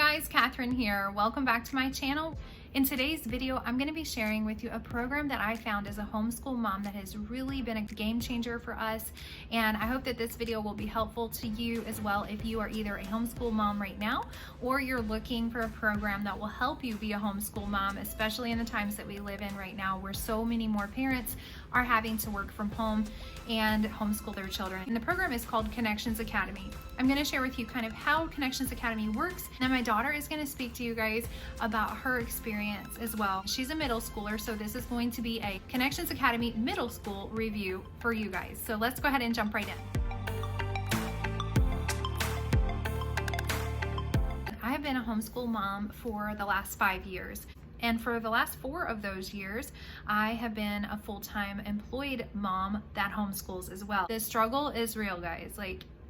guys, Kathryn here. Welcome back to my channel. In today's video, I'm going to be sharing with you a program that I found as a homeschool mom that has really been a game changer for us. And I hope that this video will be helpful to you as well if you are either a homeschool mom right now or you're looking for a program that will help you be a homeschool mom, especially in the times that we live in right now where so many more parents are having to work from home and homeschool their children. And the program is called Connections Academy. I'm going to share with you kind of how Connections Academy works. Now my daughter is going to speak to you guys about her experience as well. She's a middle schooler, so this is going to be a Connections Academy middle school review for you guys. So let's go ahead and jump right in. I have been a homeschool mom for the last 5 years. And for the last 4 of those years, I have been a full-time employed mom that homeschools as well. The struggle is real, guys.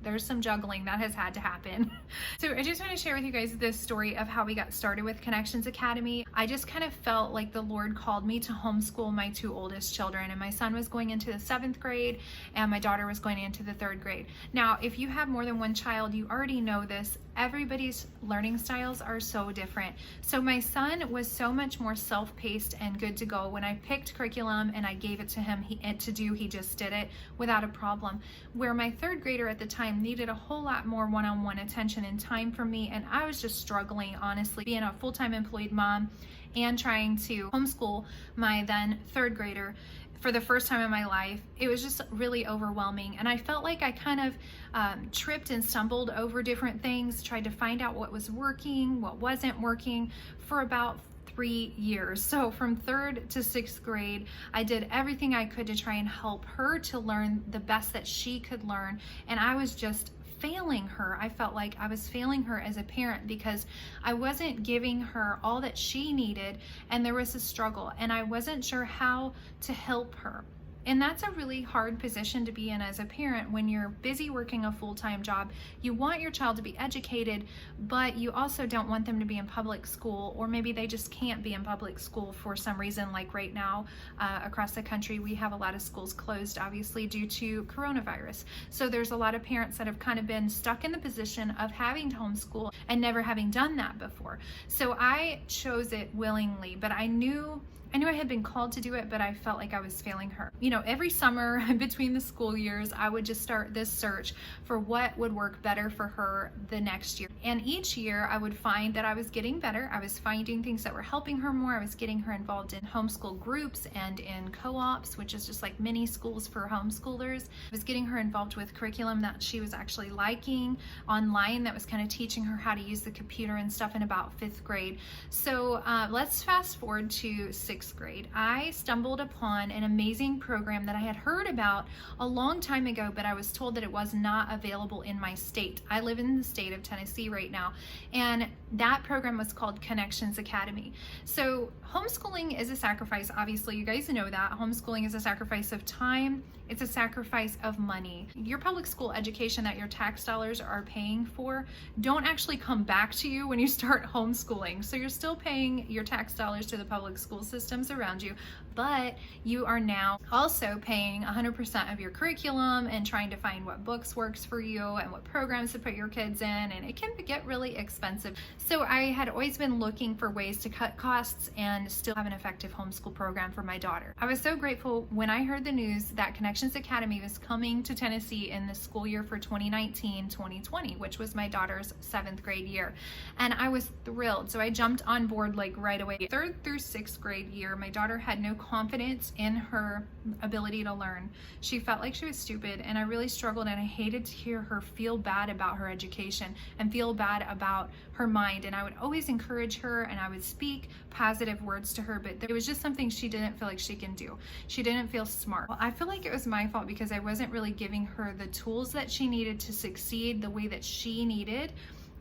There's some juggling that has had to happen. So I just want to share with you guys this story of how we got started with Connections Academy. I just kind of felt like the Lord called me to homeschool my 2 oldest children, and my son was going into the 7th grade and my daughter was going into the 3rd grade. Now, if you have more than one child, you already know this. Everybody's learning styles are so different. So my son was so much more self-paced and good to go. When I picked curriculum and I gave it to him to do, he just did it without a problem. Where my 3rd grader at the time needed a whole lot more one-on-one attention and time from me, and I was just struggling, honestly, being a full-time employed mom and trying to homeschool my then 3rd grader for the first time in my life. It was just really overwhelming, and I felt like I kind of tripped and stumbled over different things, tried to find out what was working, what wasn't working for about 3 years. So from 3rd to 6th grade, I did everything I could to try and help her to learn the best that she could learn, and I was just failing her. I felt like I was failing her as a parent because I wasn't giving her all that she needed, and there was a struggle, and I wasn't sure how to help her. And that's a really hard position to be in as a parent when you're busy working a full-time job. You want your child to be educated, but you also don't want them to be in public school, or maybe they just can't be in public school for some reason. Like right now, across the country, we have a lot of schools closed, obviously, due to coronavirus. So there's a lot of parents that have kind of been stuck in the position of having to homeschool and never having done that before. So I chose it willingly, but I knew I had been called to do it, but I felt like I was failing her. You know, every summer between the school years, I would just start this search for what would work better for her the next year. And each year I would find that I was getting better. I was finding things that were helping her more. I was getting her involved in homeschool groups and in co-ops, which is just like mini schools for homeschoolers. I was getting her involved with curriculum that she was actually liking online, that was kind of teaching her how to use the computer and stuff in about 5th grade. So let's fast forward to 6th grade. I stumbled upon an amazing program that I had heard about a long time ago, but I was told that it was not available in my state. I live in the state of Tennessee right now, and that program was called Connections Academy. So homeschooling is a sacrifice. Obviously, you guys know that. Homeschooling is a sacrifice of time. It's a sacrifice of money. Your public school education that your tax dollars are paying for don't actually come back to you when you start homeschooling. So you're still paying your tax dollars to the public school systems around you, but you are now also paying 100% of your curriculum and trying to find what books works for you and what programs to put your kids in, and it can get really expensive. So I had always been looking for ways to cut costs and still have an effective homeschool program for my daughter. I was so grateful when I heard the news that Connections Academy was coming to Tennessee in the school year for 2019-2020, which was my daughter's 7th grade year. And I was thrilled. So I jumped on board like right away. 3rd through 6th grade year, my daughter had no confidence in her ability to learn. She felt like she was stupid, and I really struggled, and I hated to hear her feel bad about her education and feel bad about her mind. And I would always encourage her, and I would speak positive words to her, but it was just something she didn't feel like she can do. She didn't feel smart. Well, I feel like it was my fault because I wasn't really giving her the tools that she needed to succeed the way that she needed.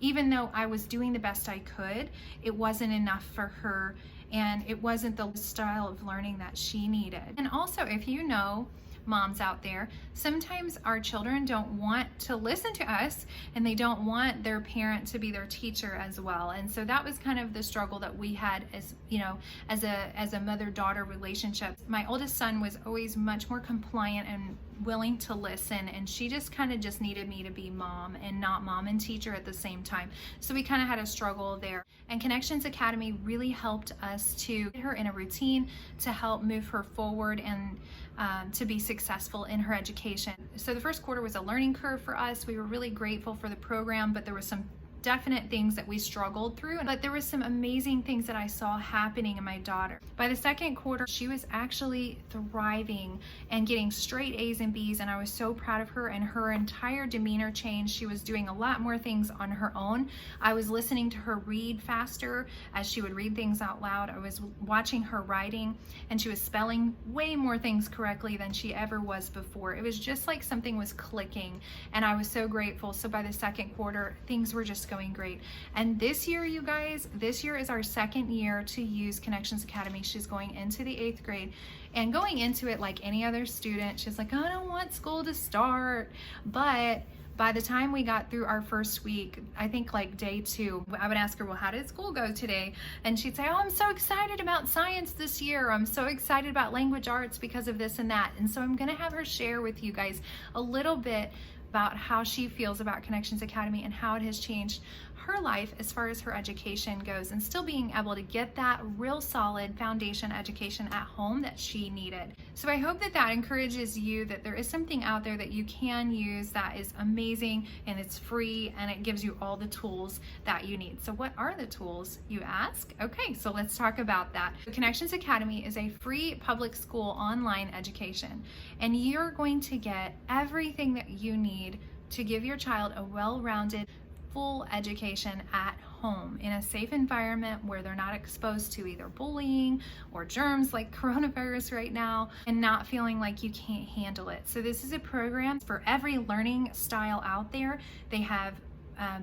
Even though I was doing the best I could, it wasn't enough for her, and it wasn't the style of learning that she needed. And also, if you know moms out there, sometimes our children don't want to listen to us and they don't want their parent to be their teacher as well. And so that was kind of the struggle that we had as, you know, as a mother-daughter relationship. My oldest son was always much more compliant and willing to listen, and she just kind of just needed me to be mom and not mom and teacher at the same time. So we kind of had a struggle there. And Connections Academy really helped us to get her in a routine to help move her forward and to be successful in her education. So the first quarter was a learning curve for us. We were really grateful for the program, but there was some definite things that we struggled through, but there was some amazing things that I saw happening in my daughter. By the second quarter, she was actually thriving and getting straight A's and B's, and I was so proud of her, and her entire demeanor changed. She was doing a lot more things on her own. I was listening to her read faster as she would read things out loud. I was watching her writing, and she was spelling way more things correctly than she ever was before. It was just like something was clicking, and I was so grateful. So by the second quarter, things were just going great. And this year, you guys, this year is our second year to use Connections Academy. She's going into the 8th grade, and going into it like any other student, she's like, I don't want school to start. But by the time we got through our first week, I think like day 2, I would ask her, well, how did school go today? And she'd say, oh, I'm so excited about science this year. I'm so excited about language arts because of this and that. And so I'm gonna have her share with you guys a little bit about how she feels about Connections Academy and how it has changed her life as far as her education goes, and still being able to get that real solid foundation education at home that she needed. So I hope that that encourages you that there is something out there that you can use that is amazing, and it's free, and it gives you all the tools that you need. So what are the tools, you ask? Okay, so let's talk about that. Connections Academy is a free public school online education, and you're going to get everything that you need to give your child a well-rounded, full education at home in a safe environment where they're not exposed to either bullying or germs like coronavirus right now, and not feeling like you can't handle it. So this is a program for every learning style out there. They have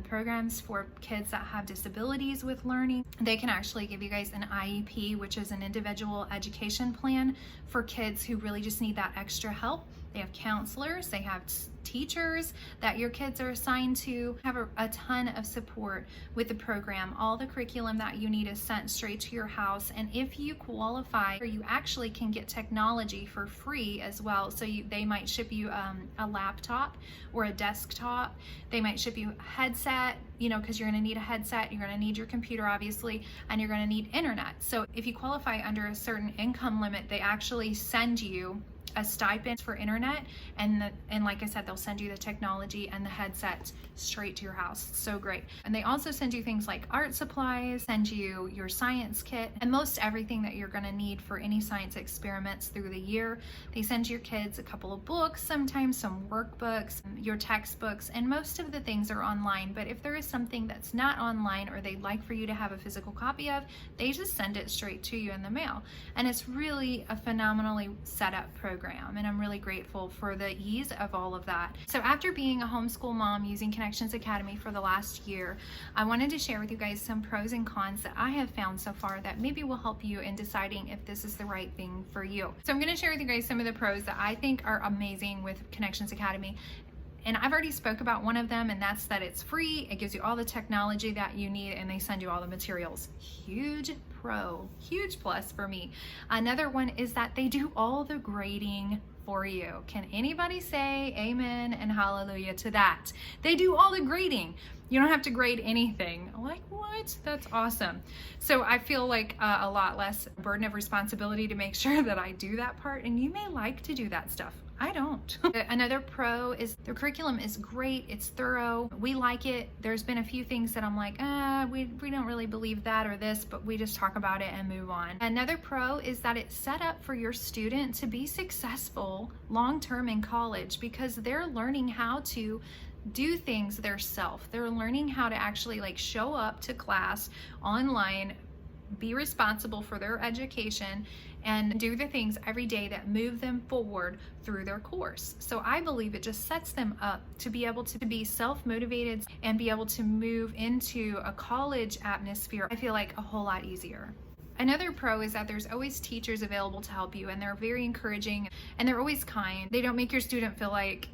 programs for kids that have disabilities with learning. They can actually give you guys an IEP, which is an individual education plan for kids who really just need that extra help. They have counselors, they have teachers that your kids are assigned to, have a ton of support with the program. All the curriculum that you need is sent straight to your house, and if you qualify, you actually can get technology for free as well. So they might ship you a laptop or a desktop. They might ship you a headset, you know, because you're going to need a headset, you're going to need your computer obviously, and you're going to need internet. So if you qualify under a certain income limit, they actually send you a stipend for internet, and like I said, they'll send you the technology and the headset straight to your house. So great. And they also send you things like art supplies, send you your science kit, and most everything that you're going to need for any science experiments through the year. They send your kids a couple of books, sometimes some workbooks, your textbooks, and most of the things are online. But if there is something that's not online or they'd like for you to have a physical copy of, they just send it straight to you in the mail. And it's really a phenomenally set up program, and I'm really grateful for the ease of all of that. So after being a homeschool mom using Connections Academy for the last year, I wanted to share with you guys some pros and cons that I have found so far that maybe will help you in deciding if this is the right thing for you. So I'm going to share with you guys some of the pros that I think are amazing with Connections Academy. And I've already spoke about one of them, and that's that it's free. It gives you all the technology that you need, and they send you all the materials. Huge pro, huge plus for me. Another one is that they do all the grading for you. Can anybody say amen and hallelujah to that? They do all the grading. You don't have to grade anything. Like, what? That's awesome. So I feel like a lot less burden of responsibility to make sure that I do that part, and you may like to do that stuff. I don't. Another pro is the curriculum is great. It's thorough. We like it. There's been a few things that I'm like, we don't really believe that or this, but we just talk about it and move on. Another pro is that it's set up for your student to be successful long-term in college, because they're learning how to do things themselves. They're learning how to actually like show up to class online, be responsible for their education, and do the things every day that move them forward through their course. So I believe it just sets them up to be able to be self-motivated and be able to move into a college atmosphere, I feel like, a whole lot easier. Another pro is that there's always teachers available to help you, and they're very encouraging and they're always kind. They don't make your student feel like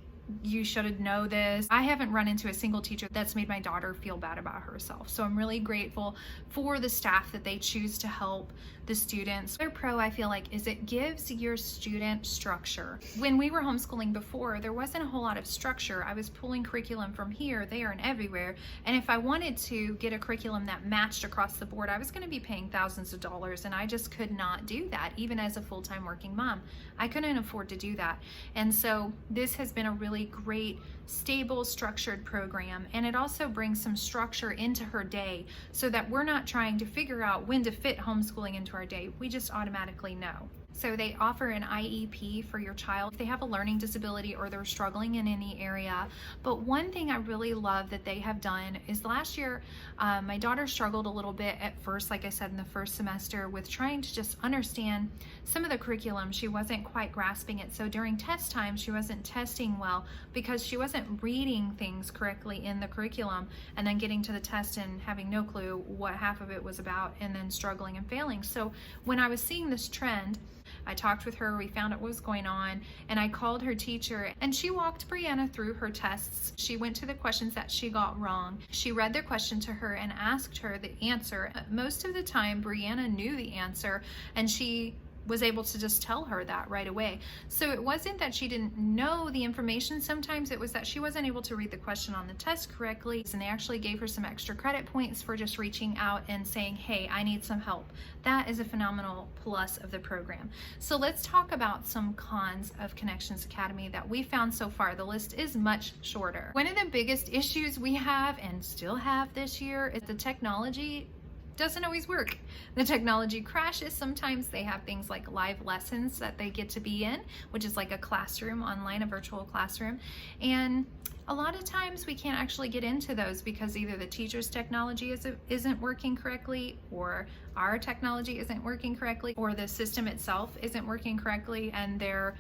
you should know this. I haven't run into a single teacher that's made my daughter feel bad about herself. So I'm really grateful for the staff that they choose to help the students. Another pro I feel like is it gives your student structure. When we were homeschooling before, there wasn't a whole lot of structure. I was pulling curriculum from here, there, and everywhere. And if I wanted to get a curriculum that matched across the board, I was going to be paying thousands of dollars, and I just could not do that. Even as a full-time working mom, I couldn't afford to do that. And so this has been a really great, stable, structured program, and it also brings some structure into her day so that we're not trying to figure out when to fit homeschooling into our day. We just automatically know. So they offer an IEP for your child if they have a learning disability or they're struggling in any area. But one thing I really love that they have done is last year, my daughter struggled a little bit at first, like I said, in the first semester with trying to just understand some of the curriculum. She wasn't quite grasping it. So during test time, she wasn't testing well because she wasn't reading things correctly in the curriculum and then getting to the test and having no clue what half of it was about and then struggling and failing. So when I was seeing this trend, I talked with her, we found out what was going on, and I called her teacher, and she walked Brianna through her tests. She went to the questions that she got wrong. She read the question to her and asked her the answer. Most of the time, Brianna knew the answer, and she was able to just tell her that right away. So it wasn't that she didn't know the information. Sometimes it was that she wasn't able to read the question on the test correctly, and they actually gave her some extra credit points for just reaching out and saying, hey, I need some help. That is a phenomenal plus of the program. So let's talk about some cons of Connections Academy that we found so far. The list is much shorter. One of the biggest issues we have and still have this year is the technology doesn't always work. The technology crashes. Sometimes they have things like live lessons that they get to be in, which is like a classroom online, a virtual classroom. And a lot of times we can't actually get into those because either the teacher's technology isn't working correctly, or our technology isn't working correctly, or the system itself isn't working correctly and their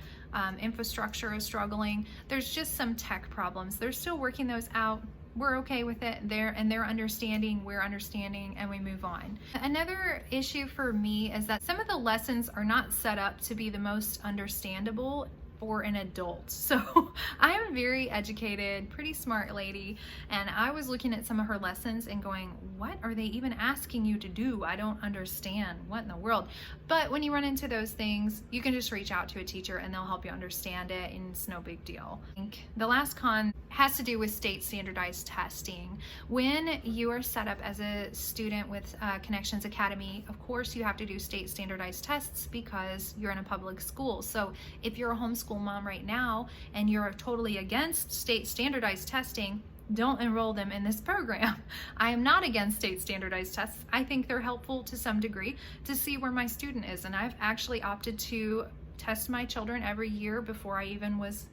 infrastructure is struggling. There's just some tech problems. They're still working those out. We're okay with it. They're understanding, we're understanding, and we move on. Another issue for me is that some of the lessons are not set up to be the most understandable for an adult. So I'm a very educated, pretty smart lady, and I was looking at some of her lessons and going, what are they even asking you to do? I don't understand. What in the world? But when you run into those things, you can just reach out to a teacher and they'll help you understand it, and it's no big deal. I think the last con has to do with state standardized testing. When you are set up as a student with Connections Academy, of course you have to do state standardized tests because you're in a public school. So if you're a homeschool mom right now and you're totally against state standardized testing, don't enroll them in this program. I am not against state standardized tests. I think they're helpful to some degree to see where my student is, and I've actually opted to test my children every year before I even was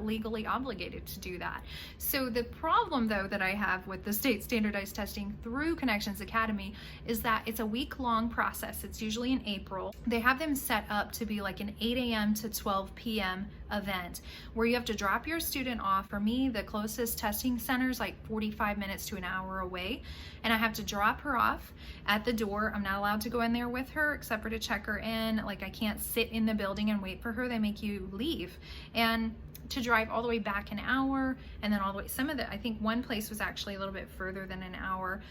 legally obligated to do that. So the problem though that I have with the state standardized testing through Connections Academy is that it's a week-long process. It's usually in April. They have them set up to be like an 8 a.m. to 12 p.m. event where you have to drop your student off. For me, the closest testing center is like 45 minutes to an hour away, and I have to drop her off at the door. I'm not allowed to go in there with her except for to check her in. Like, I can't sit in the building and wait for her. They make you leave, and to drive all the way back an hour, and then all the way, I think one place was actually a little bit further than an hour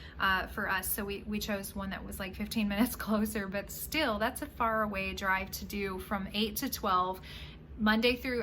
for us, so we chose one that was like 15 minutes closer, but still that's a far away drive to do from 8 to 12, Monday through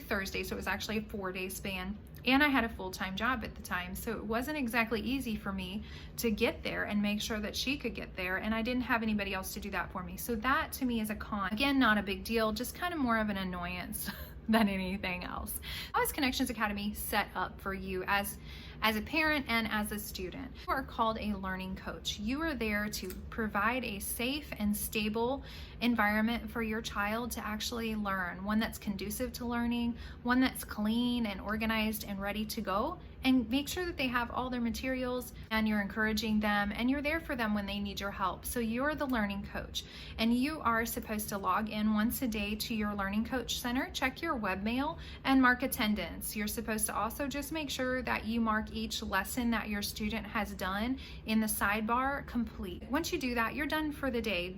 Thursday, so it was actually a 4-day span. And I had a full-time job at the time, so it wasn't exactly easy for me to get there and make sure that she could get there, and I didn't have anybody else to do that for me. So that to me is a con. Again, not a big deal, just kind of more of an annoyance than anything else. How is Connections Academy set up for you as a parent and as a student? You are called a learning coach. You are there to provide a safe and stable environment for your child to actually learn, one that's conducive to learning, one that's clean and organized and ready to go, and make sure that they have all their materials, and you're encouraging them, and you're there for them when they need your help. So you're the learning coach, and you are supposed to log in once a day to your learning coach center, check your webmail, and mark attendance. You're supposed to also just make sure that you mark mark each lesson that your student has done in the sidebar complete. Once you do that, you're done for the day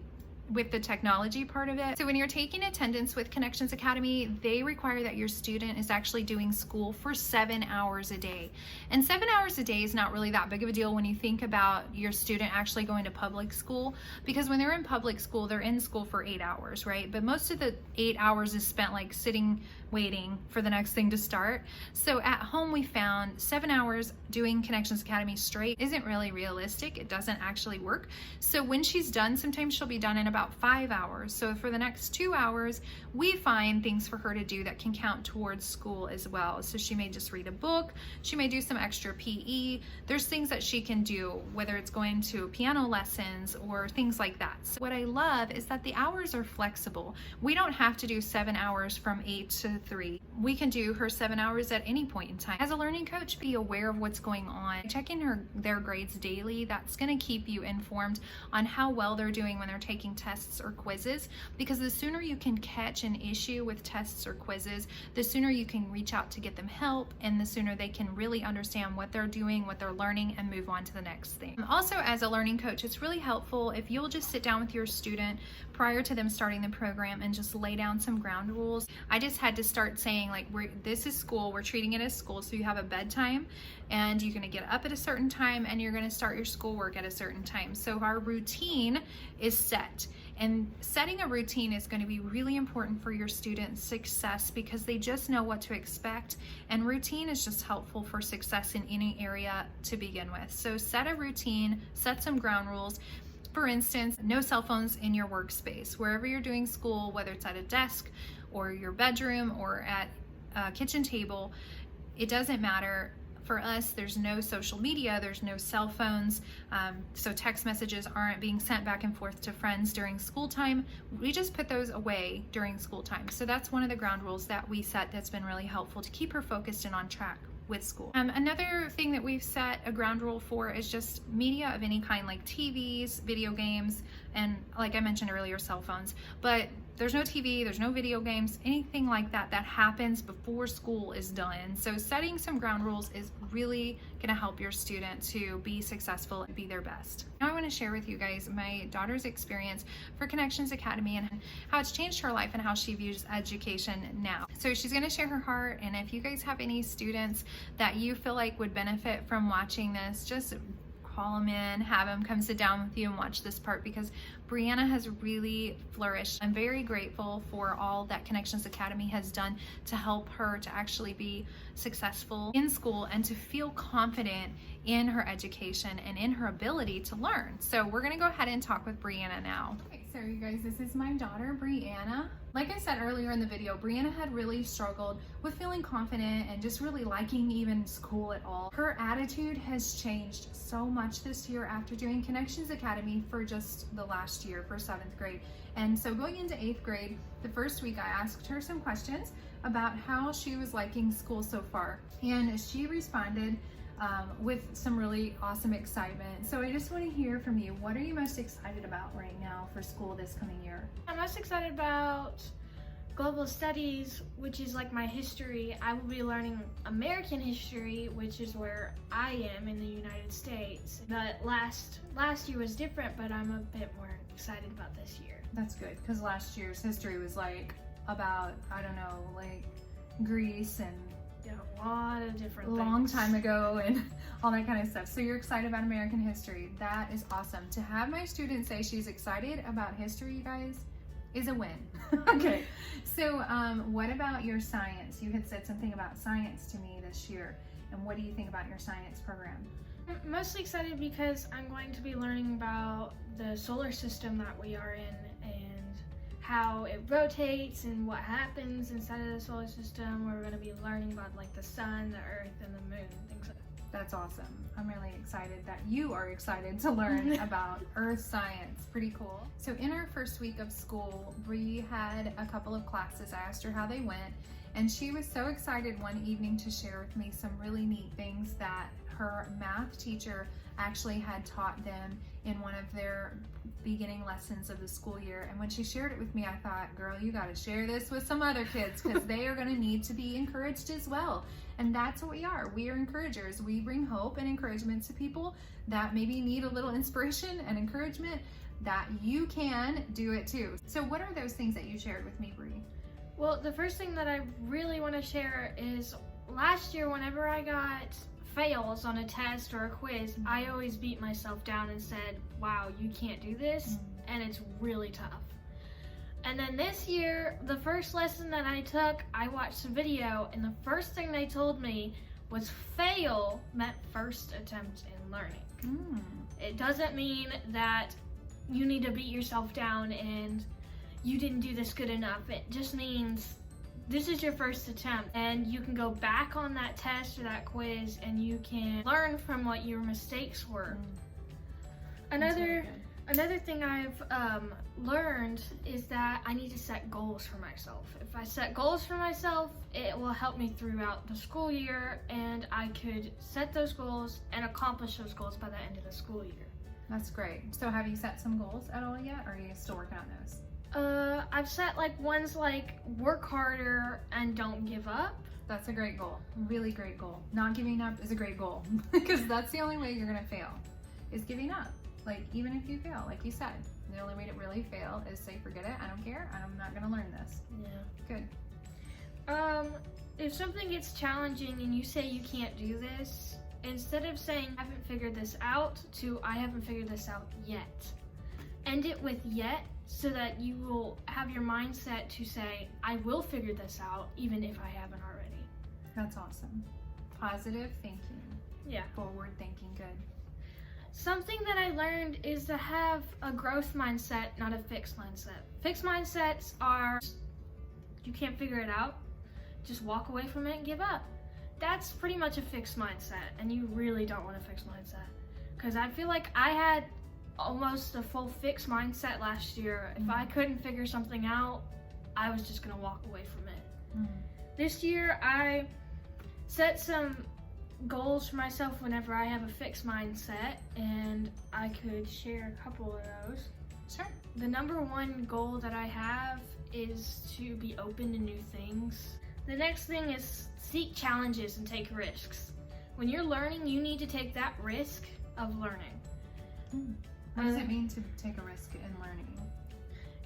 with the technology part of it. So when you're taking attendance with Connections Academy, they require that your student is actually doing school for 7 hours a day. And 7 hours a day is not really that big of a deal when you think about your student actually going to public school, because when they're in public school, they're in school for 8 hours, right? But most of the 8 hours is spent like sitting, waiting for the next thing to start. So at home, we found 7 hours doing Connections Academy straight isn't really realistic. It doesn't actually work. So when she's done, sometimes she'll be done in about 5 hours. So for the next 2 hours, we find things for her to do that can count towards school as well. So she may just read a book, she may do some extra PE. There's things that she can do, whether it's going to piano lessons or things like that. So what I love is that the hours are flexible. We don't have to do 7 hours from 8 to 3. We can do her 7 hours at any point in time. As a learning coach, be aware of what's going on. Checking their grades daily, that's going to keep you informed on how well they're doing when they're taking tests or quizzes, because the sooner you can catch an issue with tests or quizzes, the sooner you can reach out to get them help, and the sooner they can really understand what they're doing, what they're learning, and move on to the next thing. Also, as a learning coach, it's really helpful if you'll just sit down with your student prior to them starting the program and just lay down some ground rules. I just had to start saying, like, this is school, we're treating it as school, so you have a bedtime and you're going to get up at a certain time and you're going to start your schoolwork at a certain time. So our routine is set. And setting a routine is going to be really important for your students' success, because they just know what to expect, and routine is just helpful for success in any area to begin with. So set a routine, set some ground rules. For instance, no cell phones in your workspace. Wherever you're doing school, whether it's at a desk or your bedroom or at a kitchen table, it doesn't matter. For us, there's no social media, there's no cell phones, so text messages aren't being sent back and forth to friends during school time. We just put those away during school time. So that's one of the ground rules that we set that's been really helpful to keep her focused and on track with school. Another thing that we've set a ground rule for is just media of any kind, like TVs, video games, and like I mentioned earlier, cell phones. But there's no TV, there's no video games, anything like that that happens before school is done. So setting some ground rules is really gonna help your student to be successful and be their best. Now I wanna share with you guys my daughter's experience for Connections Academy and how it's changed her life and how she views education now. So she's gonna share her heart, and if you guys have any students that you feel like would benefit from watching this, just call them in, have them come sit down with you and watch this part, because Brianna has really flourished. I'm very grateful for all that Connections Academy has done to help her to actually be successful in school and to feel confident in her education and in her ability to learn. So we're gonna go ahead and talk with Brianna now. Okay, so you guys, this is my daughter, Brianna. Like I said earlier in the video, Brianna had really struggled with feeling confident and just really liking even school at all. Her attitude has changed so much this year after doing Connections Academy for just the last year, for 7th grade. And so going into 8th grade, the first week I asked her some questions about how she was liking school so far. And she responded with some really awesome excitement. So I just want to hear from you. What are you most excited about right now for school this coming year? I'm most excited about global studies, which is like my history. I will be learning American history, which is where I am in the United States. But last year was different, but I'm a bit more excited about this year. That's good, because last year's history was like about, I don't know, like Greece and A lot of different long things. time ago and all that kind of stuff. So you're excited about American history. That is awesome. To have my student say she's excited about history, you guys, is a win. Okay, so what about your science? You had said something about science to me this year, and what do you think about your science program? I'm mostly excited because I'm going to be learning about the solar system that we are in and how it rotates and what happens inside of the solar system. We're going to be learning about like the sun, the earth, and the moon, things like that. That's awesome. I'm really excited that you are excited to learn about earth science. Pretty cool. So in our first week of school, Bree had a couple of classes. I asked her how they went, and she was so excited one evening to share with me some really neat things that her math teacher actually had taught them in one of their beginning lessons of the school year. And when she shared it with me, I thought, girl, you got to share this with some other kids, because they are going to need to be encouraged as well. And that's what we are. We are encouragers. We bring hope and encouragement to people that maybe need a little inspiration and encouragement, that you can do it too. So what are those things that you shared with me, Bri? Well, the first thing that I really want to share is last year, whenever I got fails on a test or a quiz, I always beat myself down and said, wow, you can't do this, and it's really tough. And then this year, the first lesson that I took, I watched a video, and the first thing they told me was fail meant first attempt in learning. It doesn't mean that you need to beat yourself down and you didn't do this good enough. It just means this is your first attempt, and you can go back on that test or that quiz and you can learn from what your mistakes were. Another thing I've learned is that I need to set goals for myself. If I set goals for myself, it will help me throughout the school year, and I could set those goals and accomplish those goals by the end of the school year. That's great. So have you set some goals at all yet, or are you still working on those? I've set ones like work harder and don't give up. That's a great goal. Really great goal. Not giving up is a great goal, because that's the only way you're gonna fail, is giving up. Like, even if you fail, like you said, the only way to really fail is say, forget it, I don't care, I'm not gonna learn this. Yeah. Good. If something gets challenging and you say you can't do this, instead of saying I haven't figured this out to I haven't figured this out yet, end it with yet, so that you will have your mindset to say, I will figure this out even if I haven't already. That's awesome. Positive thinking. Yeah. Forward thinking, good. Something that I learned is to have a growth mindset, not a fixed mindset. Fixed mindsets are, you can't figure it out, just walk away from it and give up. That's pretty much a fixed mindset, and you really don't want a fixed mindset. Because I feel like I had almost a full fixed mindset last year. If I couldn't figure something out, I was just gonna walk away from it. This year, I set some goals for myself whenever I have a fixed mindset, and I could share a couple of those. Sure. The number one goal that I have is to be open to new things. The next thing is seek challenges and take risks. When you're learning, you need to take that risk of learning. What does it mean to take a risk in learning?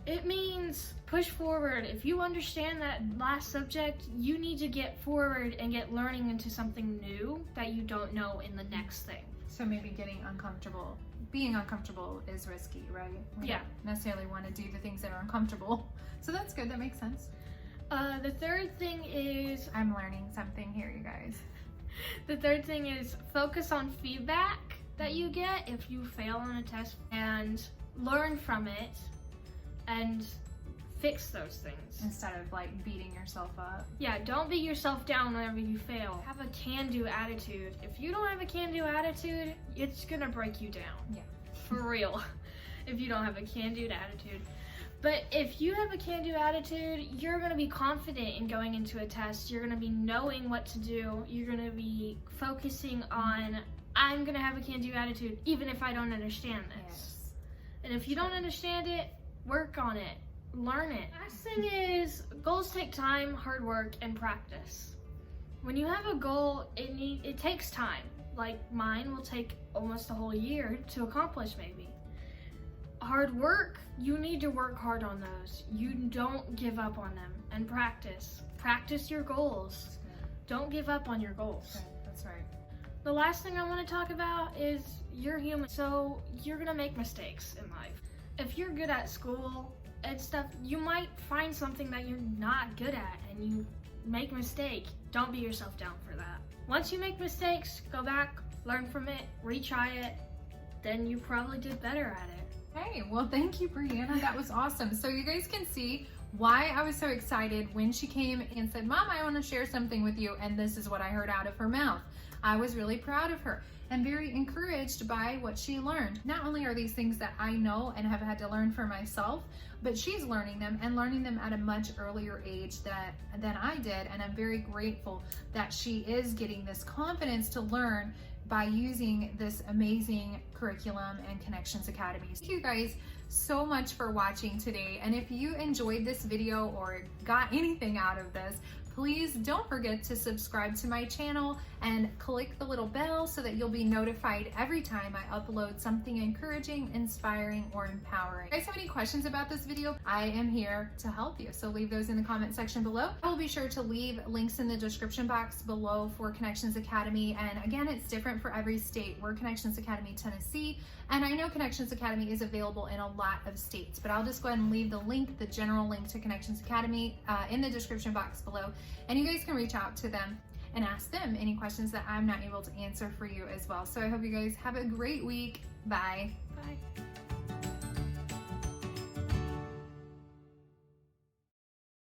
It means push forward. If you understand that last subject, you need to get forward and get learning into something new that you don't know in the next thing. So maybe getting uncomfortable. Being uncomfortable is risky, right? We don't necessarily want to do the things that are uncomfortable. So that's good, that makes sense. The third thing is... I'm learning something here, you guys. The third thing is focus on feedback that you get if you fail on a test, and learn from it and fix those things. Instead of like beating yourself up. Yeah, don't beat yourself down whenever you fail. Have a can-do attitude. If you don't have a can-do attitude, it's gonna break you down. Yeah. For real. If you don't have a can-do attitude. But if you have a can-do attitude, you're gonna be confident in going into a test. You're gonna be knowing what to do. You're gonna be focusing on, I'm gonna have a can-do attitude even if I don't understand this. Yes. And if you don't understand it, work on it. Learn it. Last thing is, goals take time, hard work, and practice. When you have a goal, it takes time. Like mine will take almost a whole year to accomplish maybe. Hard work, you need to work hard on those. You don't give up on them. And practice. Practice your goals. Don't give up on your goals. Okay, that's right. The last thing I want to talk about is you're human, so you're gonna make mistakes in life. If you're good at school and stuff, you might find something that you're not good at and you make a mistake. Don't beat yourself down for that. Once you make mistakes, go back, learn from it, retry it, then you probably did better at it. Hey, well, thank you, Brianna. That was awesome. So you guys can see why I was so excited when she came and said, Mom, I want to share something with you. And this is what I heard out of her mouth. I was really proud of her and very encouraged by what she learned. Not only are these things that I know and have had to learn for myself, but she's learning them and learning them at a much earlier age than I did. And I'm very grateful that she is getting this confidence to learn by using this amazing curriculum and Connections Academy. Thank you guys so much for watching today. And if you enjoyed this video or got anything out of this, please don't forget to subscribe to my channel and click the little bell so that you'll be notified every time I upload something encouraging, inspiring, or empowering. If you guys have any questions about this video, I am here to help you. So leave those in the comment section below. I will be sure to leave links in the description box below for Connections Academy. And again, it's different for every state. We're Connections Academy Tennessee, and I know Connections Academy is available in a lot of states, but I'll just go ahead and leave the link, the general link to Connections Academy in the description box below. And you guys can reach out to them and ask them any questions that I'm not able to answer for you as well. So I hope you guys have a great week. Bye. Bye.